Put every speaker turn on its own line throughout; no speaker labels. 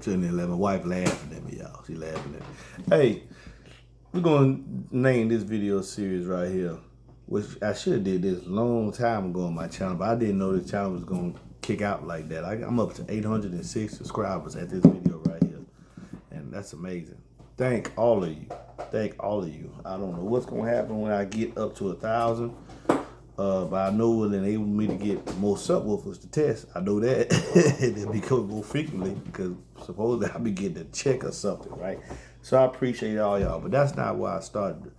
Shouldn't have let my wife laughing at me, y'all. She laughing at me. Hey, we're gonna name this video series right here, which I should have did this a long time ago on my channel, but I didn't know this channel was gonna kick out like that. I'm up to 806 subscribers at this video right here, and that's amazing. Thank all of you. Thank all of you. I don't know what's gonna happen when I get up to 1,000. But I know it enabled me to get more subwoofers to test. I know that. They'll be coming more frequently because supposedly I'll be getting a check or something, right? So I appreciate all y'all. But that's not why I started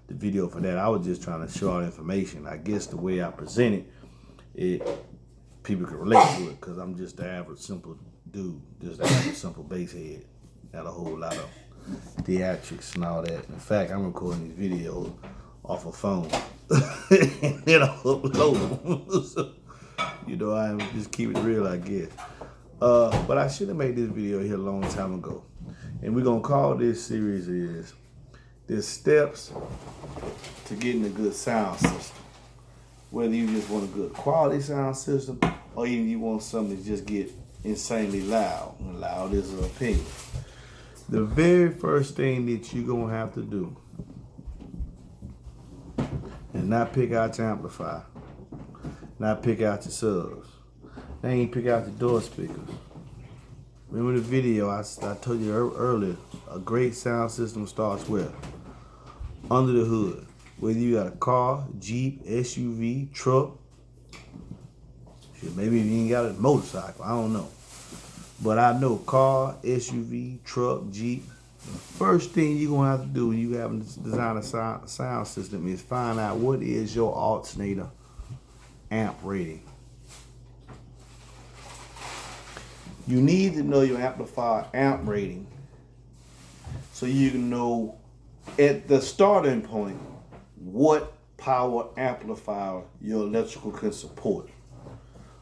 the video for that. I was just trying to show all information. I guess the way I present it, people can relate to it because I'm just the average simple dude. Just the average simple bass head. Not a whole lot of theatrics and all that. In fact, I'm recording these videos off a phone. And then I upload them. So, I just keep it real, I guess. But I should have made this video here a long time ago. And we're going to call this series is the steps to getting a good sound system. Whether you just want a good quality sound system or even you want something to just get insanely loud. And loud is an opinion. The very first thing that you're going to have to do and not pick out your amplifier, not pick out your subs, and ain't pick out your door speakers. Remember the video I told you earlier, a great sound system starts where? Under the hood. Whether you got a car, Jeep, SUV, truck, shit, maybe you ain't got a motorcycle, I don't know. But I know car, SUV, truck, Jeep. First thing you're going to have to do when you have to design a sound system is find out what is your alternator amp rating. You need to know your amplifier amp rating so you can know at the starting point what power amplifier your electrical can support.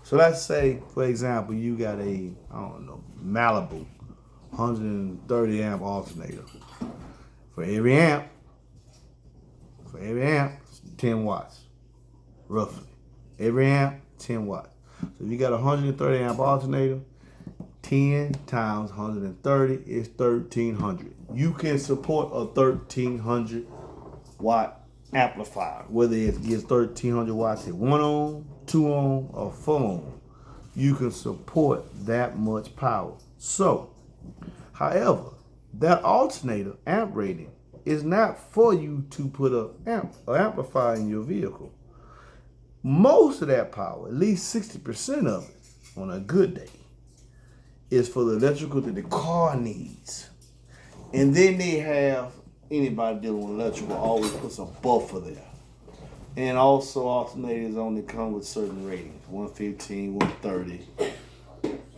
So let's say, for example, you got a, Malibu 130 amp alternator. For every amp, 10 watts, roughly. Every amp, 10 watts. So if you got a 130 amp alternator, 10 times 130 is 1,300. You can support a 1,300 watt amplifier, whether it gives 1,300 watts at 1 ohm, 2 ohm, or 4 ohm. You can support that much power. So, however, that alternator amp rating is not for you to put an amplifier in your vehicle. Most of that power, at least 60% of it, on a good day, is for the electrical that the car needs. And then they have, anybody dealing with electrical always puts a buffer there. And also alternators only come with certain ratings, 115, 130,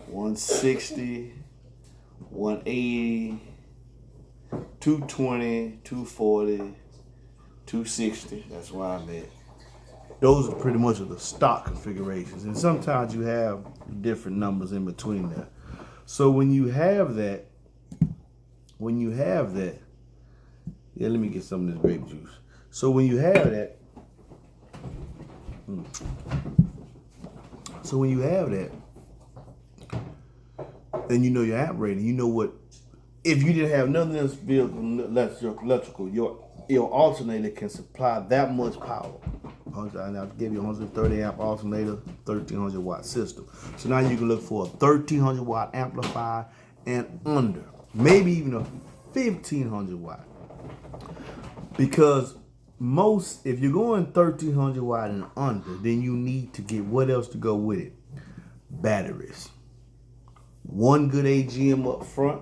160, 180, 220, 240, 260. That's why I'm at. Those are pretty much of the stock configurations. And sometimes you have different numbers in between there. So when you have that, yeah, let me get some of this grape juice. So when you have that, then you know your amp rating. You know what, if you didn't have nothing else electrical, your alternator can supply that much power. And I'll give you a 130 amp alternator, 1,300 watt system. So now you can look for a 1,300 watt amplifier and under, maybe even a 1,500 watt. Because if you're going 1,300 watt and under, then you need to get what else to go with it? Batteries. One good AGM up front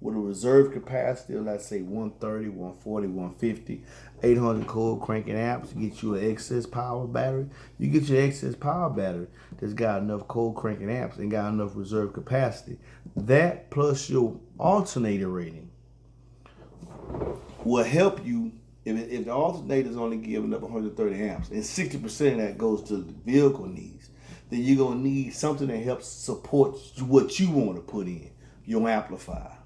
with a reserve capacity of, let's say, 130, 140, 150, 800 cold cranking amps. You get you an excess power battery. You get your excess power battery that's got enough cold cranking amps and got enough reserve capacity. That plus your alternator rating will help you. If the alternator is only giving up 130 amps and 60% of that goes to the vehicle needs, then you're going to need something that helps support what you want to put in, your amplifier.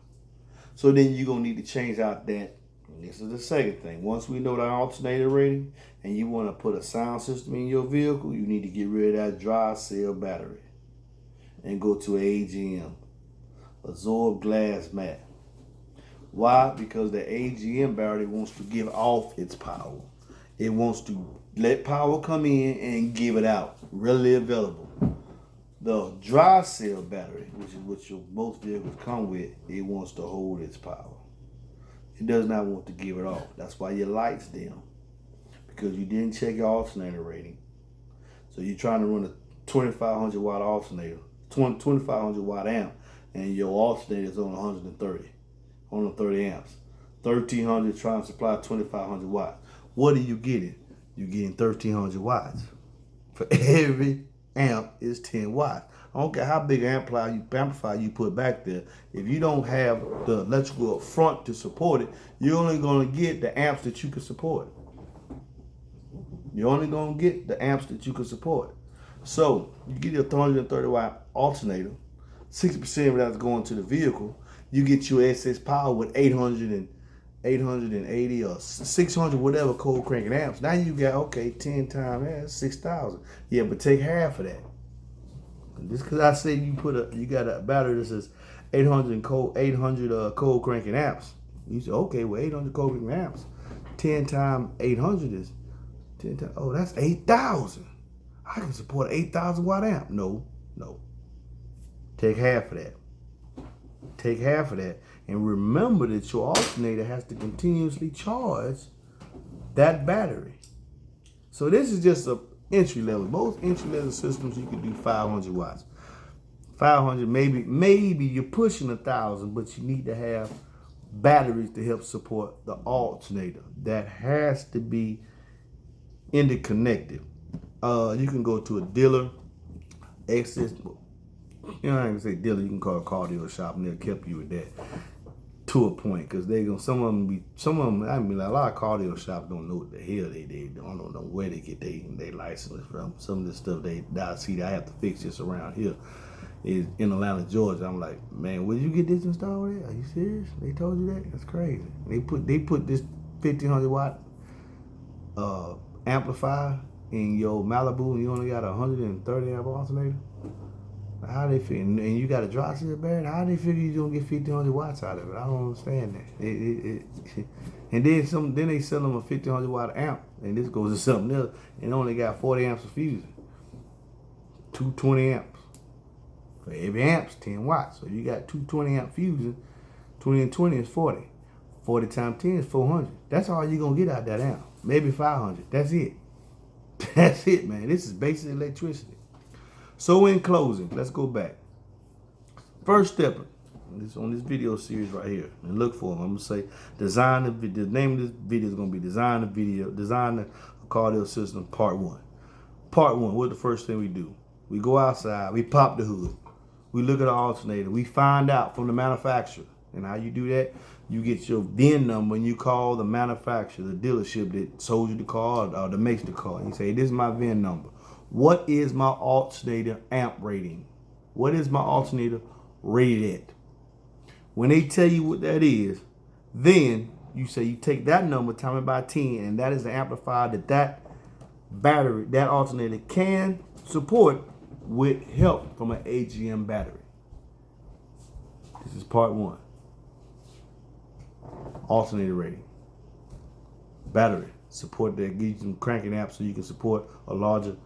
So then you're going to need to change out that. And this is the second thing. Once we know the alternator rating and you want to put a sound system in your vehicle, you need to get rid of that dry cell battery and go to an AGM. absorb glass mat. Why? Because the AGM battery wants to give off its power. It wants to let power come in and give it out, readily available. The dry cell battery, which is what most vehicles come with, it wants to hold its power. It does not want to give it off. That's why your lights dim, because you didn't check your alternator rating. So you're trying to run a 2500 watt alternator, 2500 watt amp, and your alternator is on 130 amps. 1300 trying to supply 2500 watts. What are you getting? You're getting 1300 watts. For every amp is 10 watts. I don't care how big an amplifier you put back there. If you don't have the electrical up front to support it, you're only going to get the amps that you can support. You're only going to get the amps that you can support. So you get your 130 watt alternator, 60% of that's going to the vehicle. You get your excess power with 880 or 600, whatever cold cranking amps. Now you got, okay, 10 times that's 6,000. Yeah, but take half of that. Just because I said you got a battery that says 800 cold cranking amps. You say, okay, well, 800 cold cranking amps. 10 times 800 is 10 times. Oh, that's 8,000. I can support an 8,000 watt amp. No. Take half of that. Take half of that. And remember that your alternator has to continuously charge that battery. So this is just a entry level. Most entry level systems you can do 500 watts. 500, maybe you're pushing 1,000, but you need to have batteries to help support the alternator. That has to be interconnected. You can go to a dealer, access. You know, I can say dealer. You can call a car dealer shop, and they'll help you with that to a point. Because some of them. I mean, a lot of car dealer shops don't know what the hell they don't know where they get their license from. Some of the stuff I have to fix this around here is in Atlanta, Georgia. I'm like, man, where did you get this installed at? Are you serious? They told you that? That's crazy. They put this 1,500 watt amplifier in your Malibu, and you only got a 130 amp alternator. How they figure? And you got a dry cell battery? How they figure you don't get 1,500 watts out of it? I don't understand that. And then they sell them a 1,500 watt amp, and this goes to something else, and only got 40 amps of fusing. 220 amps. For every amp's 10 watts. So you got 220 amp fusing. 20 and 20 is 40. 40 times 10 is 400. That's all you're gonna get out of that amp. Maybe 500. That's it. That's it, man. This is basic electricity. So in closing, let's go back. First step on this video series right here, and look for them. I'm gonna say design the video. The name of this video is gonna be design the cardio system part 1. Part 1. What's the first thing we do? We go outside. We pop the hood. We look at the alternator. We find out from the manufacturer. And how you do that? You get your VIN number and you call the manufacturer, the dealership that sold you the car or that makes the car. And you say, this is my VIN number. What is my alternator amp rating? What is my alternator rated at? When they tell you what that is, then you say you take that number, time it by 10, and that is the amplifier that battery, that alternator can support with help from an AGM battery. This is part 1. Alternator rating. Battery support that gives you some cranking amps so you can support a larger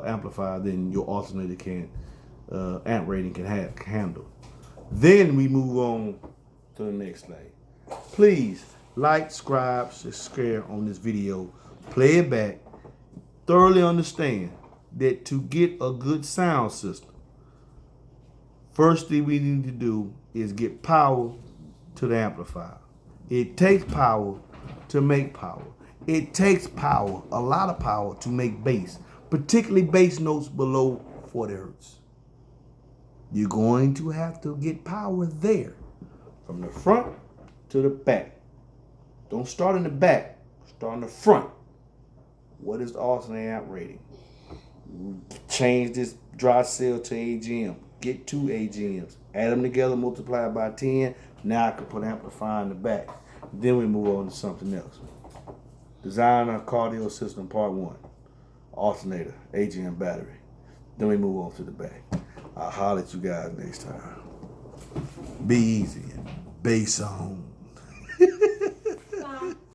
amplifier than your alternator can amp rating can handle. Then we move on to the next thing. Please like, subscribe, share on this video, play it back, thoroughly understand that to get a good sound system, first thing we need to do is get power to the amplifier. It takes power to make power. It takes power, a lot of power, to make bass, particularly bass notes below 40 hertz. You're going to have to get power there, from the front to the back. Don't start in the back, start in the front. What is the alternator amp rating? Change this dry cell to AGM. Get 2 AGMs. Add them together, multiply by 10. Now I can put amplifier in the back. Then we move on to something else. Design a cardio system part 1. Alternator, AGM battery. Then we move on to the back. I'll holler at you guys next time. Be easy. Bass on.